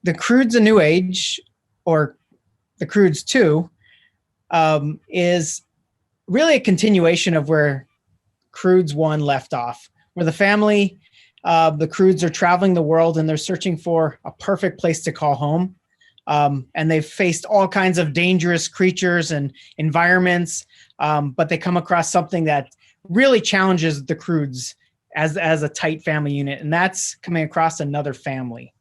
the Croods: A New Age, or the Croods 2, is really a continuation of where Croods 1 left off, where the family, the Croods, are traveling the world and they're searching for a perfect place to call home. And they've faced all kinds of dangerous creatures and environments, but they come across something that really challenges the Croods as a tight family unit, and that's coming across another family,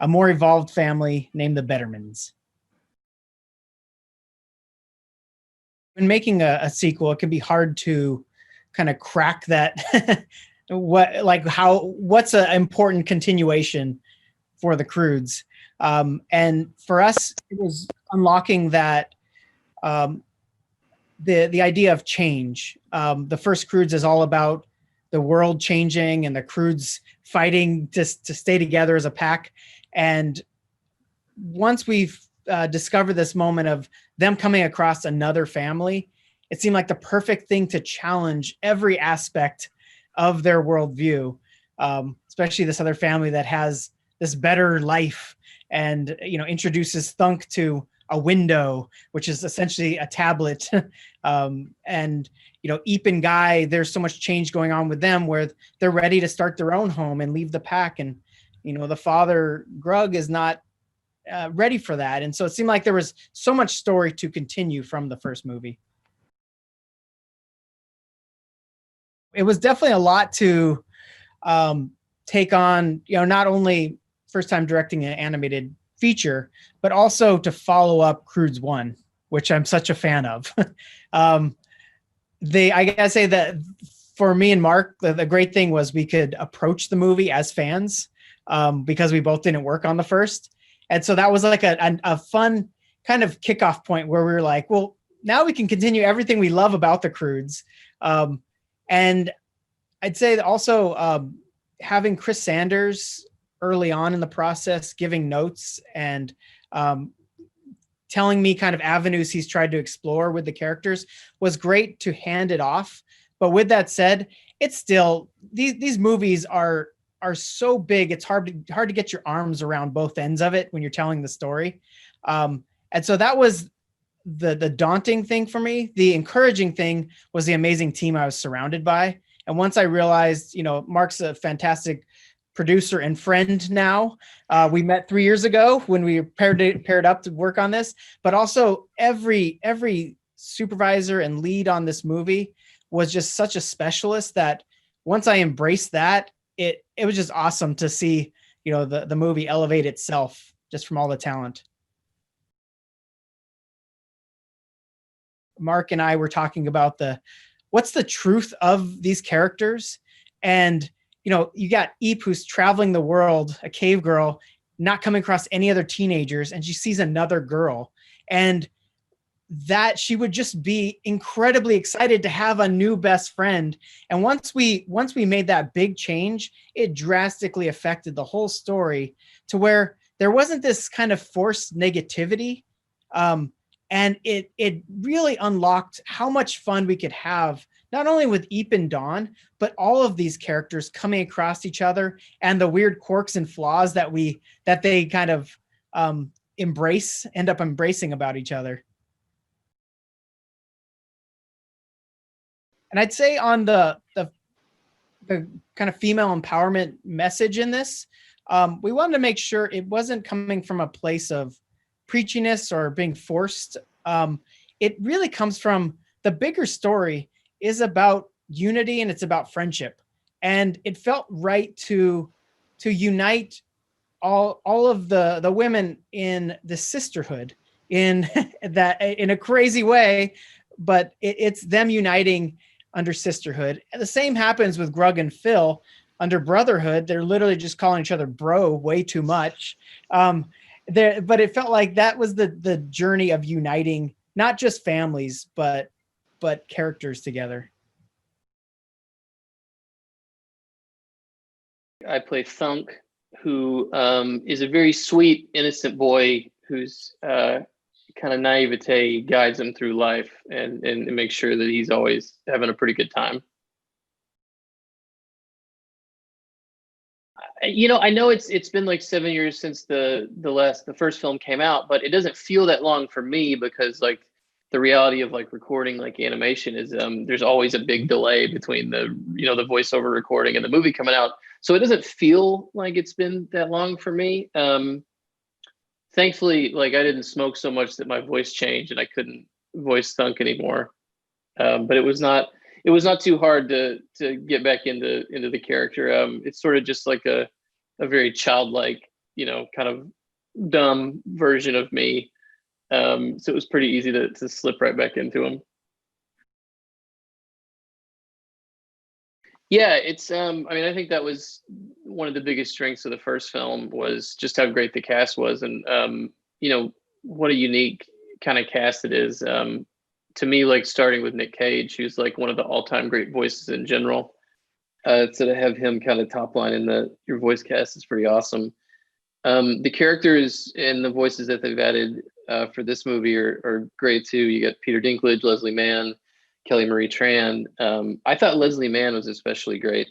a more evolved family named the Bettermans. When making a sequel, it can be hard to kind of crack that what's an important continuation for the Croods. And for us, it was unlocking that the idea of change. The first Croods is all about the world changing and the Croods fighting to stay together as a pack. And once we've discovered this moment of them coming across another family, it seemed like the perfect thing to challenge every aspect of their worldview, especially this other family that has this better life and, introduces Thunk to a window, which is essentially a tablet. And, Eep and Guy, there's so much change going on with them where they're ready to start their own home and leave the pack. And, the father, Grug, is not ready for that. And so it seemed like there was so much story to continue from the first movie. It was definitely a lot to take on, not only first time directing an animated feature, but also to follow up Croods 1, which I'm such a fan of. I gotta say that for me and Mark, the great thing was we could approach the movie as fans, because we both didn't work on the first. And so that was like a fun kind of kickoff point where we were like, well, now we can continue everything we love about the Croods. And I'd say that also having Chris Sanders early on in the process, giving notes and telling me kind of avenues he's tried to explore with the characters was great to hand it off. But with that said, it's still, these movies are so big, it's hard to get your arms around both ends of it when you're telling the story. And so that was the daunting thing for me. The encouraging thing was the amazing team I was surrounded by. And once I realized, Mark's a fantastic producer and friend now. We met 3 years ago when we paired up to work on this, but also every supervisor and lead on this movie was just such a specialist that once I embraced that, it was just awesome to see, the movie elevate itself just from all the talent. Mark and I were talking about what's the truth of these characters. And, you got Eep, who's traveling the world, a cave girl, not coming across any other teenagers. And she sees another girl, and that she would just be incredibly excited to have a new best friend. And once we made that big change, it drastically affected the whole story to where there wasn't this kind of forced negativity. And it really unlocked how much fun we could have, not only with Eep and Dawn, but all of these characters coming across each other and the weird quirks and flaws that they kind of end up embracing about each other. And I'd say on the kind of female empowerment message in this, we wanted to make sure it wasn't coming from a place of preachiness or being forced. It really comes from the bigger story is about unity and it's about friendship. And it felt right to unite all of the women in the sisterhood in a crazy way, but it's them uniting under sisterhood. And the same happens with Grug and Phil under brotherhood. They're literally just calling each other bro way too much. But it felt like that was the journey of uniting not just families, but characters together. I play Thunk, who is a very sweet, innocent boy whose kind of naivete guides him through life and makes sure that he's always having a pretty good time. You know, I know it's been like 7 years since the first film came out, but it doesn't feel that long for me because like the reality of like recording like animation is there's always a big delay between the the voiceover recording and the movie coming out. So it doesn't feel like it's been that long for me. Thankfully, like I didn't smoke so much that my voice changed and I couldn't voice Thunk anymore. But it was not too hard to get back into the character. It's sort of just like a very childlike, kind of dumb version of me. So it was pretty easy to slip right back into him. Yeah, it's I mean, I think that was one of the biggest strengths of the first film was just how great the cast was, and what a unique kind of cast it is. To me, like starting with Nick Cage, who's like one of the all-time great voices in general. So to have him kind of top line in your voice cast is pretty awesome. The characters and the voices that they've added for this movie are great too. You got Peter Dinklage, Leslie Mann, Kelly Marie Tran. I thought Leslie Mann was especially great.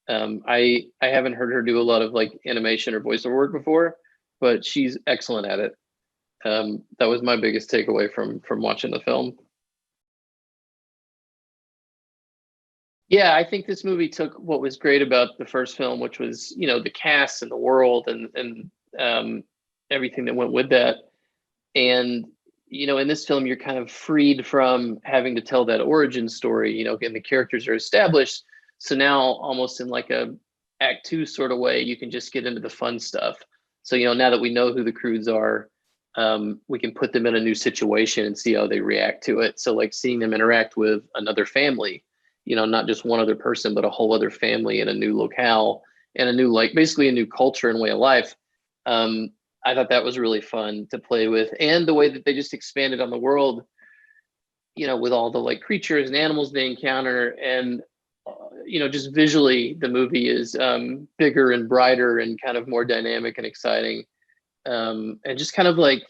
I haven't heard her do a lot of like animation or voiceover work before, but she's excellent at it. That was my biggest takeaway from watching the film. Yeah, I think this movie took what was great about the first film, which was the cast and the world and everything that went with that. And in this film, you're kind of freed from having to tell that origin story. And the characters are established, so now almost in like a act two sort of way, you can just get into the fun stuff. So now that we know who the Croods are, we can put them in a new situation and see how they react to it. So like seeing them interact with another family, not just one other person, but a whole other family in a new locale and a new, like basically a new culture and way of life. I thought that was really fun to play with. And the way that they just expanded on the world, with all the like creatures and animals they encounter. And, just visually, the movie is bigger and brighter and kind of more dynamic and exciting. And just kind of like,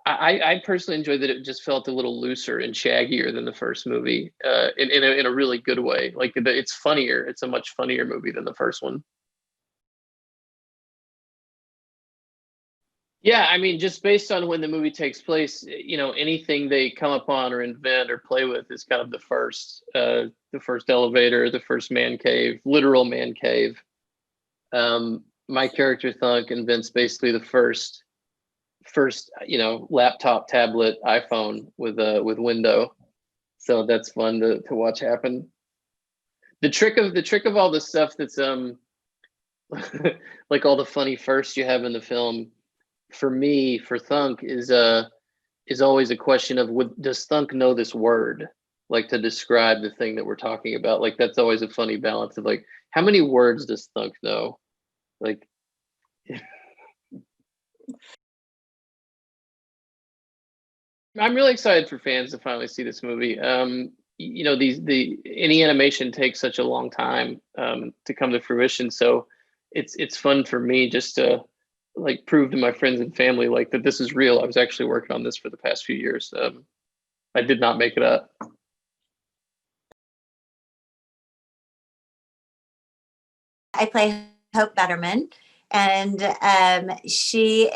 I personally enjoyed that it just felt a little looser and shaggier than the first movie, in a really good way. Like it's funnier. It's a much funnier movie than the first one. Yeah, I mean, just based on when the movie takes place, anything they come upon or invent or play with is kind of the first elevator, the first man cave, literal man cave. My character Thunk invents basically the first laptop, tablet, iPhone with window. So that's fun to watch happen. The trick of all the stuff that's like all the funny firsts you have in the film, for me, for Thunk is always a question of does Thunk know this word, like to describe the thing that we're talking about. Like that's always a funny balance of like how many words does Thunk know, like. I'm really excited for fans to finally see this movie. Any animation takes such a long time to come to fruition, so it's fun for me just to like prove to my friends and family like that this is real. I was actually working on this for the past few years. I did not make it up. I play Hope Betterman, and she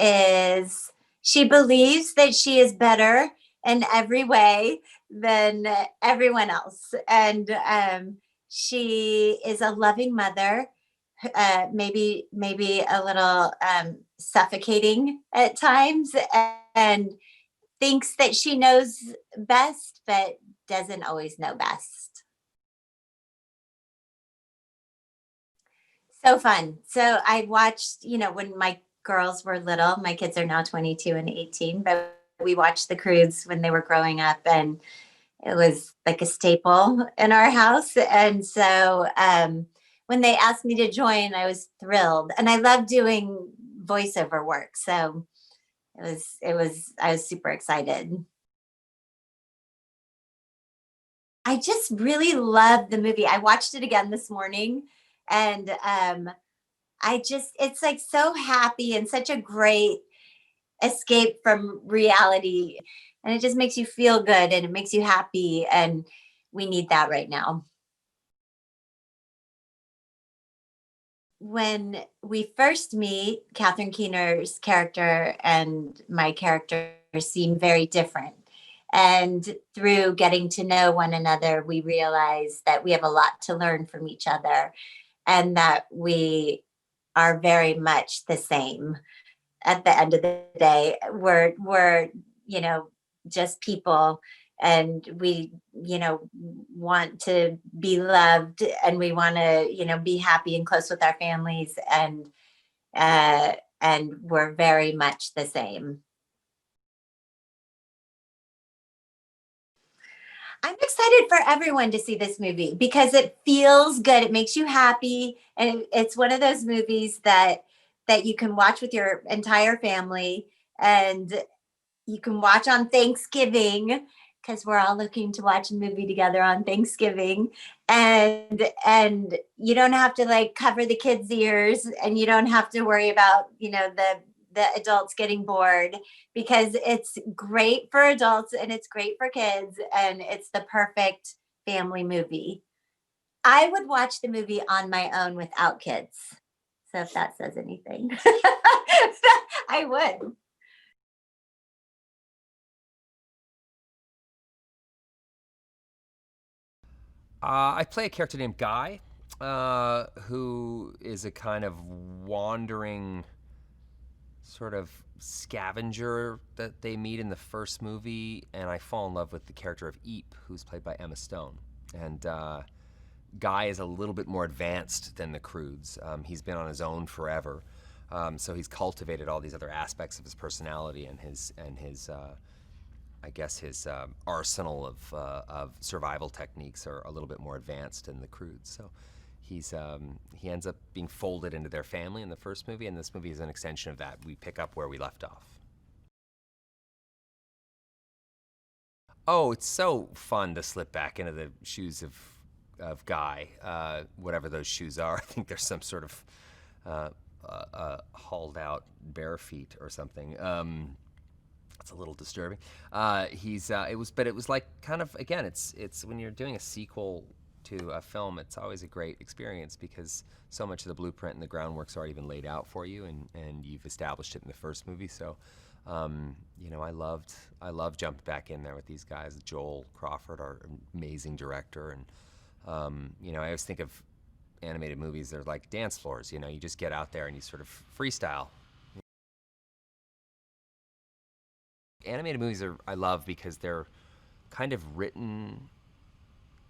believes that she is better in every way than everyone else, and she is a loving mother, maybe a little suffocating at times, and thinks that she knows best, but doesn't always know best. So fun. So I watched, when my girls were little, my kids are now 22 and 18, but we watched the Croods when they were growing up, and it was like a staple in our house. And so when they asked me to join, I was thrilled, and I love doing voiceover work. So I was super excited. I just really love the movie. I watched it again this morning, and it's like so happy and such a great escape from reality. And it just makes you feel good and it makes you happy. And we need that right now. when we first meet, Catherine Keener's character and my character seem very different. And through getting to know one another, we realize that we have a lot to learn from each other and that we are very much the same. At the end of the day, we're just people, and we want to be loved, and we want to be happy and close with our families, and we're very much the same. I'm excited for everyone to see this movie because it feels good. It makes you happy, and it's one of those movies that you can watch with your entire family, and you can watch on Thanksgiving because we're all looking to watch a movie together on Thanksgiving, and you don't have to like cover the kids' ears, and you don't have to worry about the adults getting bored, because it's great for adults and it's great for kids, and it's the perfect family movie. I would watch the movie on my own without kids. So if that says anything, I would. I play a character named Guy, who is a kind of wandering sort of scavenger that they meet in the first movie, and I fall in love with the character of Eep, who's played by Emma Stone. And Guy is a little bit more advanced than the Croods. He's been on his own forever, so he's cultivated all these other aspects of his personality and his I guess his arsenal of survival techniques are a little bit more advanced in the Croods. So he ends up being folded into their family in the first movie, and this movie is an extension of that. We pick up where we left off. Oh, it's so fun to slip back into the shoes of Guy, whatever those shoes are. I think there's some sort of hauled out bare feet or something. It's a little disturbing. It was like kind of, again, it's when you're doing a sequel to a film, it's always a great experience because so much of the blueprint and the groundwork's already been laid out for you, and you've established it in the first movie. So, I loved jumping back in there with these guys. Joel Crawford, our amazing director, and I always think of animated movies, they're like dance floors. You just get out there and you sort of freestyle. Animated movies I love because they're kind of written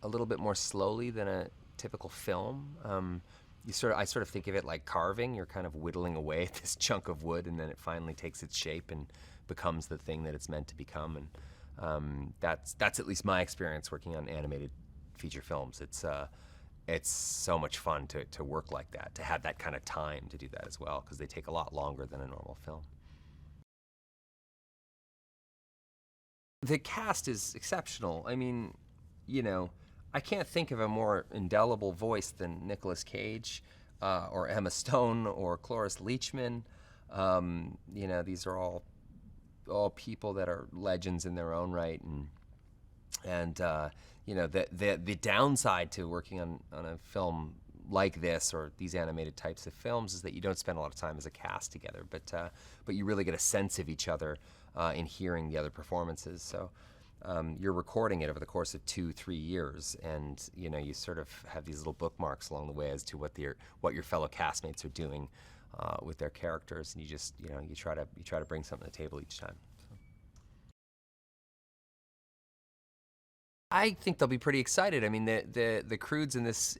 a little bit more slowly than a typical film. I sort of think of it like carving. You're kind of whittling away at this chunk of wood, and then it finally takes its shape and becomes the thing that it's meant to become. And that's at least my experience working on animated feature films. It's so much fun to work like that, to have that kind of time to do that as well, because they take a lot longer than a normal film. The cast is exceptional. I mean, I can't think of a more indelible voice than Nicolas Cage, or Emma Stone, or Lars Leachman. These are all people that are legends in their own right, and the downside to working on a film like this or these animated types of films is that you don't spend a lot of time as a cast together, but you really get a sense of each other in hearing the other performances. So you're recording it over the course of 2-3 years, and you sort of have these little bookmarks along the way as to what your fellow castmates are doing with their characters, and you just you try to bring something to the table each time. So. I think they'll be pretty excited. I mean, the Croods in this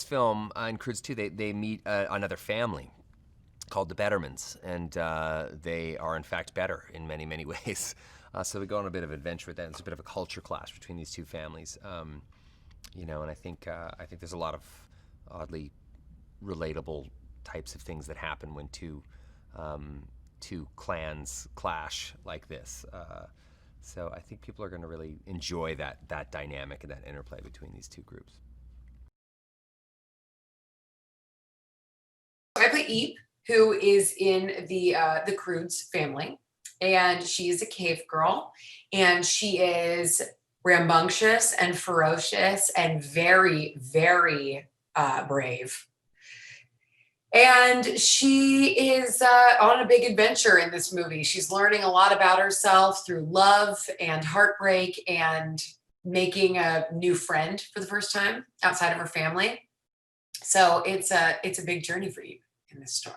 film, in Croods 2, they meet another family called the Bettermans, and they are in fact better in many, many ways. So we go on a bit of adventure with that. It's a bit of a culture clash between these two families, and I think there's a lot of oddly relatable types of things that happen when two clans clash like this. So I think people are going to really enjoy that dynamic and that interplay between these two groups. I play Eep, who is in the Croods family, and she is a cave girl, and she is rambunctious and ferocious and very, very brave. And she is on a big adventure in this movie. She's learning a lot about herself through love and heartbreak and making a new friend for the first time outside of her family. So it's a big journey for you in this story.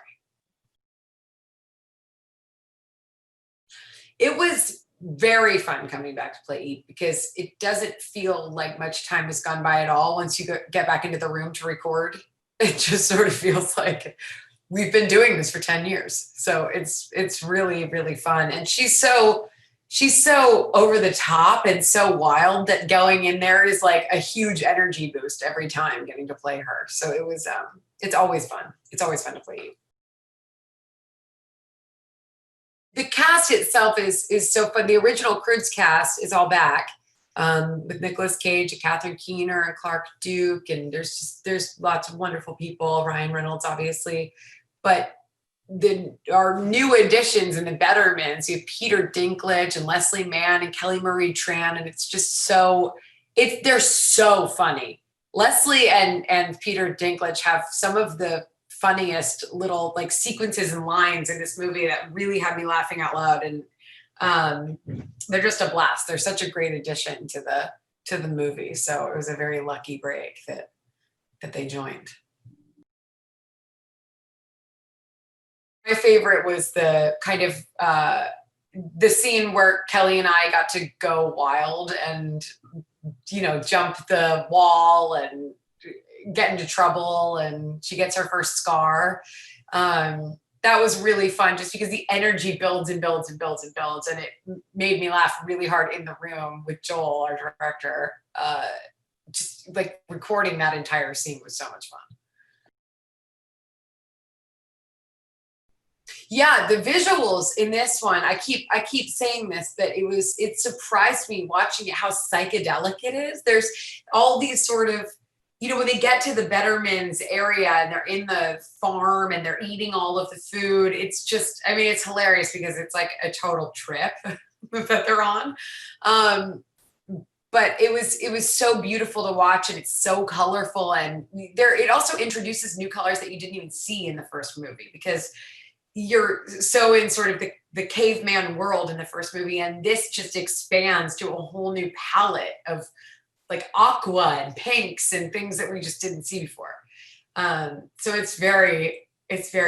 It was very fun coming back to play Eve because it doesn't feel like much time has gone by at all once you get back into the room to record. It just sort of feels like we've been doing this for 10 years. So it's really, really fun. And she's so over the top and so wild that going in there is like a huge energy boost every time getting to play her. So it was, it's always fun. It's always fun to play Eve. The cast itself is so fun. The original Croods cast is all back. With Nicolas Cage and Catherine Keener and Clark Duke, and there's lots of wonderful people, Ryan Reynolds, obviously, but our new additions and the betterments, you have Peter Dinklage and Leslie Mann and Kelly Marie Tran, and it's just they're so funny. Leslie and Peter Dinklage have some of the funniest little like sequences and lines in this movie that really had me laughing out loud, and they're just a blast. They're such a great addition to the movie. So it was a very lucky break that they joined. My favorite was the kind of the scene where Kelly and I got to go wild and jump the wall and get into trouble, and she gets her first scar. That was really fun just because the energy builds and builds and builds and builds. And it made me laugh really hard in the room with Joel, our director. Just like recording that entire scene was so much fun. Yeah, the visuals in this one, I keep saying this, that it surprised me watching it how psychedelic it is. There's all these sort of, when they get to the Betterman's area and they're in the farm and they're eating all of the food, it's just, it's hilarious because it's like a total trip that they're on. But it was so beautiful to watch, and it's so colorful, and it also introduces new colors that you didn't even see in the first movie because you're so in sort of the caveman world in the first movie, and this just expands to a whole new palette of like aqua and pinks and things that we just didn't see before. So it's very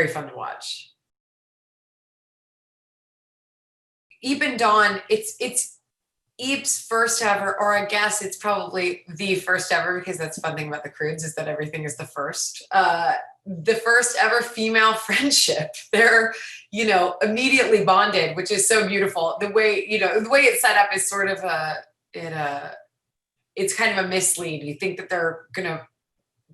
fun to watch. Eve and Dawn, it's Eve's first ever, or I guess it's probably the first ever, because that's the fun thing about the Croods is that everything is the first ever female friendship. They're, immediately bonded, which is so beautiful. The way it's set up is sort of it's kind of a mislead. You think that they're going to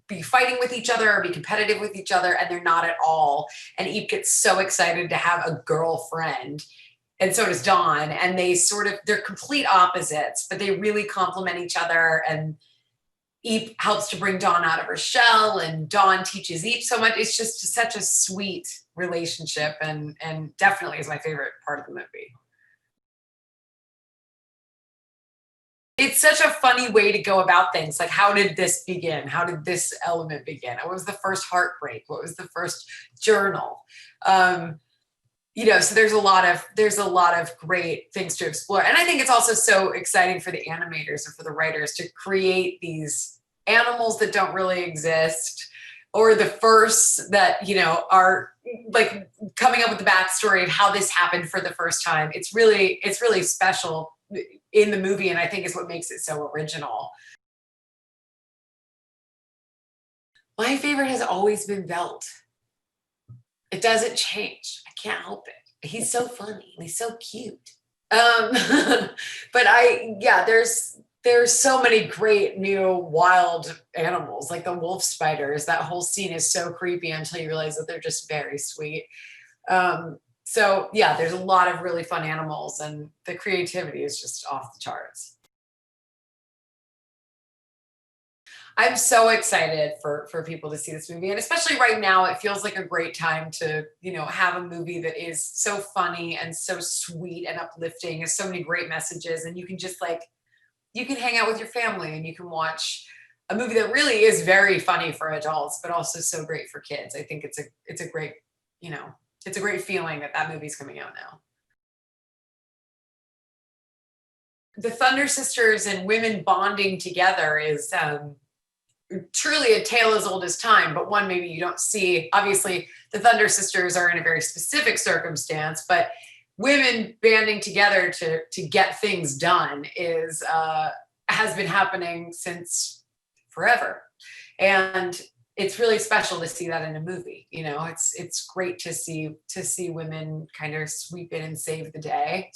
be fighting with each other or be competitive with each other, and they're not at all. And Eve gets so excited to have a girlfriend, and so does Dawn. And they're complete opposites, but they really complement each other. And Eve helps to bring Dawn out of her shell, and Dawn teaches Eve so much. It's just such a sweet relationship, and definitely is my favorite part of the movie. It's such a funny way to go about things. Like, how did this begin? How did this element begin? What was the first heartbreak? What was the first journal? So there's a lot of great things to explore. And I think it's also so exciting for the animators and for the writers to create these animals that don't really exist, or the firsts that, are like coming up with the backstory of how this happened for the first time. It's really special in the movie, and I think is what makes it so original. My favorite has always been Belt. It doesn't change. I can't help it. He's so funny and he's so cute. But there's so many great new wild animals, like the wolf spiders. That whole scene is so creepy until you realize that they're just very sweet. So yeah, there's a lot of really fun animals, and the creativity is just off the charts. I'm so excited for people to see this movie. And especially right now, it feels like a great time to, have a movie that is so funny and so sweet and uplifting, has so many great messages. And you can just you can hang out with your family and you can watch a movie that really is very funny for adults, but also so great for kids. I think it's a great, you know, it's a great feeling that that movie's coming out now. The Thunder Sisters and women bonding together is truly a tale as old as time, but one maybe you don't see. Obviously, the Thunder Sisters are in a very specific circumstance, but women banding together to get things done is has been happening since forever, and it's really special to see that in a movie. You know, it's great to see women kind of swoop in and save the day,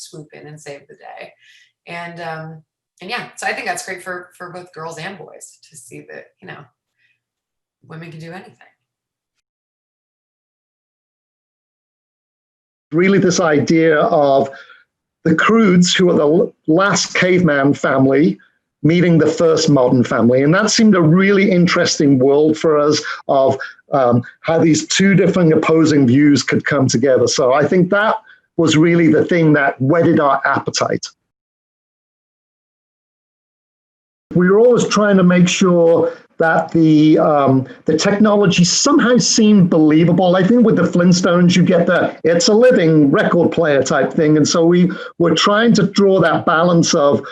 and yeah, so I think that's great for both girls and boys to see that, you know, women can do anything. Really, this idea of the Croods, who are the last caveman family, meeting the first modern family. And that seemed a really interesting world for us of how these two different opposing views could come together. So I think that was really the thing that whetted our appetite. We were always trying to make sure that the technology somehow seemed believable. I think with the Flintstones, you get the it's a living record player type thing. And so we were trying to draw that balance of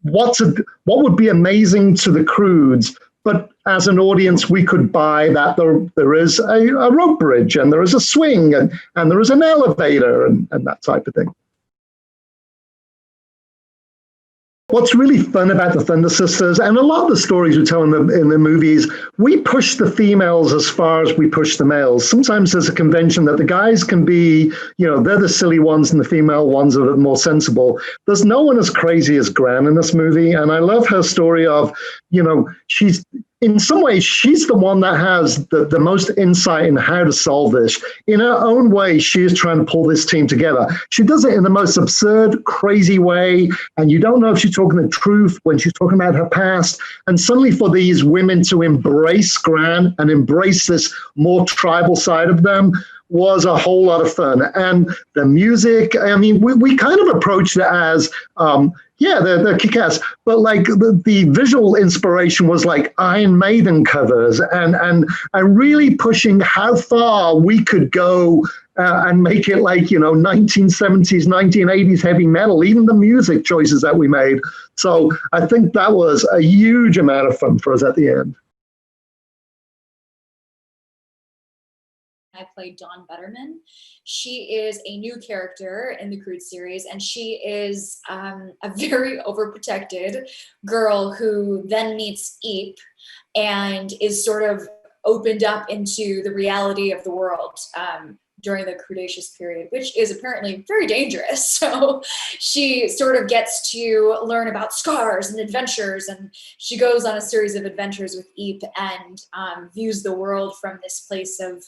what would be amazing to the Croods, but as an audience, we could buy that there is a rope bridge and there is a swing and there is an elevator and that type of thing. What's really fun about the Thunder Sisters, and a lot of the stories we tell in the movies, we push the females as far as we push the males. Sometimes there's a convention that the guys can be, you know, they're the silly ones and the female ones are more sensible. There's no one as crazy as Gran in this movie, and I love her story of, you know, in some ways, she's the one that has the most insight in how to solve this. In her own way, she is trying to pull this team together. She does it in the most absurd, crazy way, and you don't know if she's talking the truth when she's talking about her past. And suddenly for these women to embrace Gran and embrace this more tribal side of them was a whole lot of fun. And the music, I mean, we kind of approached it as, yeah, they're kick-ass, but like the visual inspiration was like Iron Maiden covers and really pushing how far we could go and make it like, you know, 1970s, 1980s heavy metal, even the music choices that we made. So I think that was a huge amount of fun for us at the end. I played Dawn Betterman. She is a new character in the Croods series, and she is a very overprotected girl who then meets Eep and is sort of opened up into the reality of the world during the Cretaceous period, which is apparently very dangerous. So she sort of gets to learn about scars and adventures, and she goes on a series of adventures with Eep and views the world from this place of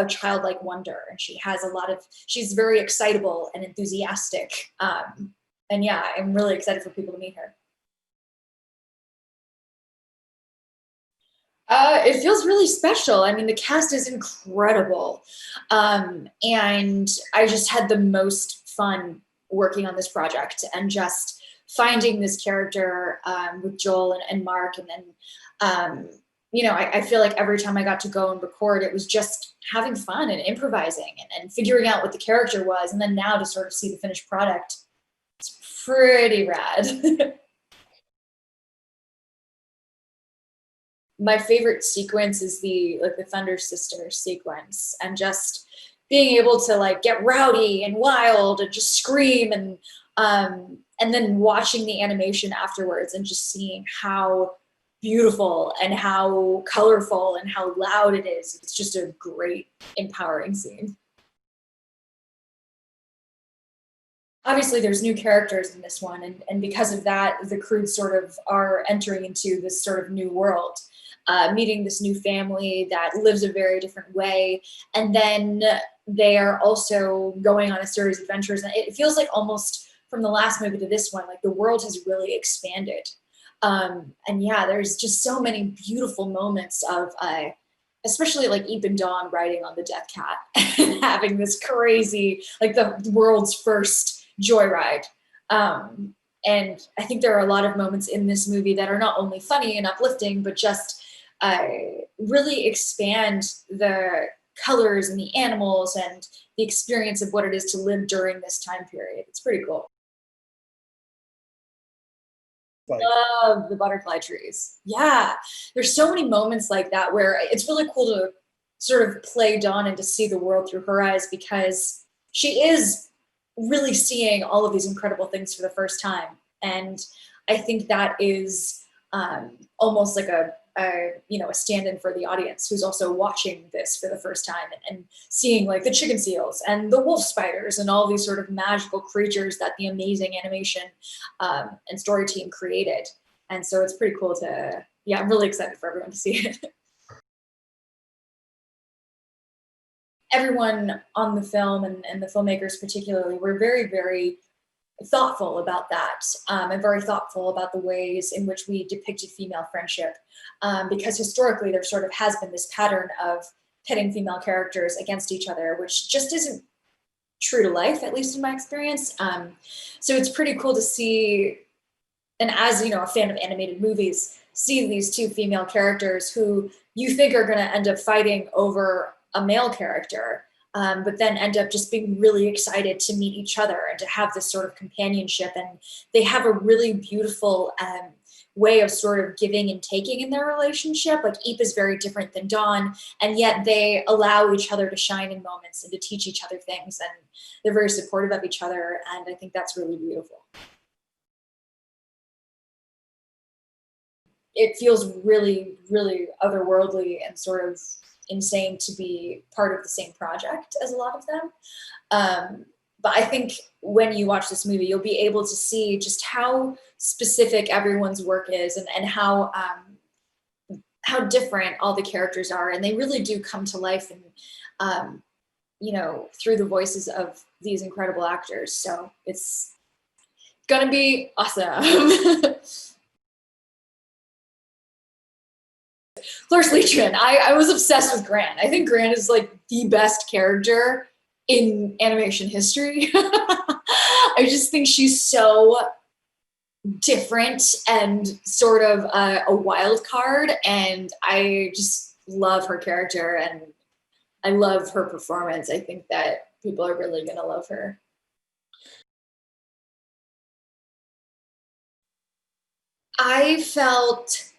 childlike wonder. And she's very excitable and enthusiastic. And yeah, I'm really excited for people to meet her. It feels really special. I mean, the cast is incredible. And I just had the most fun working on this project and just finding this character with Joel and Mark. And then, you know, I feel like every time I got to go and record, it was just having fun and improvising and figuring out what the character was. And then now to sort of see the finished product, it's pretty rad. My favorite sequence is the Thunder Sister sequence, and just being able to like get rowdy and wild and just scream and then watching the animation afterwards and just seeing how beautiful and how colorful and how loud it is. It's just a great, empowering scene. Obviously, there's new characters in this one, and because of that, the Croods sort of are entering into this sort of new world, meeting this new family that lives a very different way, and then they are also going on a series of adventures. And it feels like almost from the last movie to this one, like the world has really expanded. And yeah, there's just so many beautiful moments of, especially like Eep and Dawn riding on the Death Cat and having this crazy, like the world's first joyride. And I think there are a lot of moments in this movie that are not only funny and uplifting, but just really expand the colors and the animals and the experience of what it is to live during this time period. It's pretty cool. Love the butterfly trees. Yeah, there's so many moments like that where it's really cool to sort of play Dawn and to see the world through her eyes, because she is really seeing all of these incredible things for the first time. And I think that is almost like a stand-in for the audience who's also watching this for the first time and seeing like the chicken seals and the wolf spiders and all these sort of magical creatures that the amazing animation and story team created. And so it's pretty cool to, yeah, I'm really excited for everyone to see it. Everyone on the film and the filmmakers particularly were very, very thoughtful about that, and very thoughtful about the ways in which we depicted female friendship, because historically there sort of has been this pattern of pitting female characters against each other, which just isn't true to life, at least in my experience. So it's pretty cool to see, and as you know, a fan of animated movies, see these two female characters who you think are going to end up fighting over a male character, but then end up just being really excited to meet each other and to have this sort of companionship. And they have a really beautiful way of sort of giving and taking in their relationship. Like Eep is very different than Dawn, and yet they allow each other to shine in moments and to teach each other things. And they're very supportive of each other. And I think that's really beautiful. It feels really, really otherworldly and sort of insane to be part of the same project as a lot of them. But I think when you watch this movie, you'll be able to see just how specific everyone's work is, and how different all the characters are. And they really do come to life, and through the voices of these incredible actors. So it's gonna be awesome. Lars Leachman. I was obsessed with Gran. I think Gran is like the best character in animation history. I just think she's so different and sort of a wild card, and I just love her character and I love her performance. I think that people are really gonna love her. I felt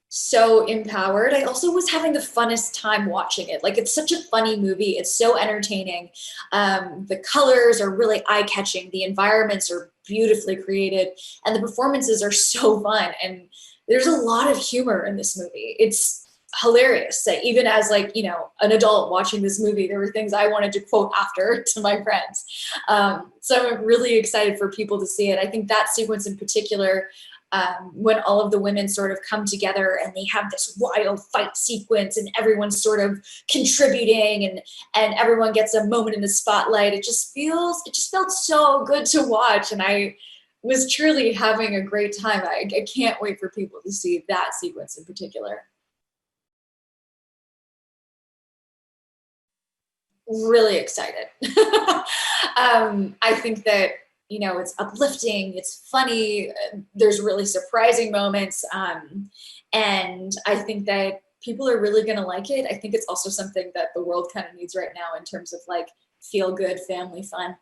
so empowered. I also was having the funnest time watching it. Like, it's such a funny movie. It's so entertaining. The colors are really eye-catching. The environments are beautifully created, and the performances are so fun. And there's a lot of humor in this movie. It's hilarious. That even as an adult watching this movie, there were things I wanted to quote after to my friends. So I'm really excited for people to see it. I think that sequence in particular, when all of the women sort of come together and they have this wild fight sequence and everyone's sort of contributing and everyone gets a moment in the spotlight, it just felt so good to watch. And I was truly having a great time. I can't wait for people to see that sequence in particular. Really excited. I think that it's uplifting, it's funny, there's really surprising moments, and I think that people are really gonna like it. I think it's also something that the world kind of needs right now in terms of like feel-good family fun.